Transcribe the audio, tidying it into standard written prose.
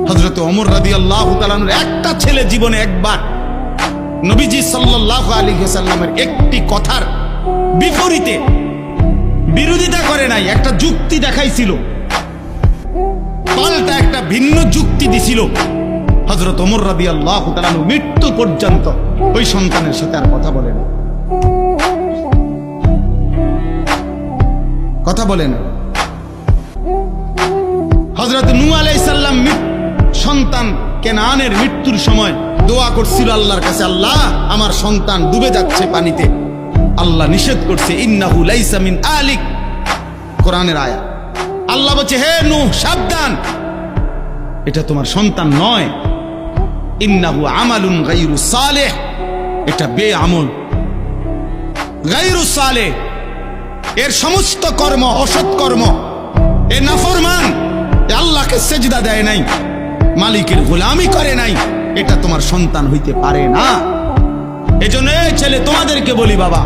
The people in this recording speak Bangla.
হযরত ওমর রাদিয়াল্লাহু তাআলা আনহুর একটা ছেলে জীবনে একবার নবীজি সাল্লাল্লাহু আলাইহি ওয়াসাল্লামের একটি কথার বিপরীতে বিরোধিতা করে নাই, একটা যুক্তি দেখাইছিল, পাল্টা একটা ভিন্ন যুক্তি দিছিল। হযরত ওমর রাদিয়াল্লাহু তাআলা আনহু মৃত্যু পর্যন্ত ওই সন্তানের সাথে আর কথা বলেন, কথা বলেন। হযরত নূহ আলাইহিস সালাম সন্তান কেনানের মৃত্যুর সময় দোয়া করছিল আল্লাহর কাছে, আল্লাহ আমার সন্তান ডুবে যাচ্ছে পানিতে। আল্লাহ নিষেধ করছে, ইন্নাহু লাইসা মিন আলিক, কোরআনের আয়াত। আল্লাহ বলছে, হে নূহ সাবধান, এটা তোমার সন্তান নয়। ইন্নাহু আমালুন গায়রু সালেহ, এটা বেআমল, গায়রু সালেহ, এর সমস্ত কর্ম অসৎ কর্ম, এ নাফরমান, এ আল্লাহকে সেজদা দেয় নাই, মালিকের গোলামি করে নাই, এটা তোমার সন্তান হইতে পারে না। এজন্য ছেলে তোমাদেরকে বলি বাবা,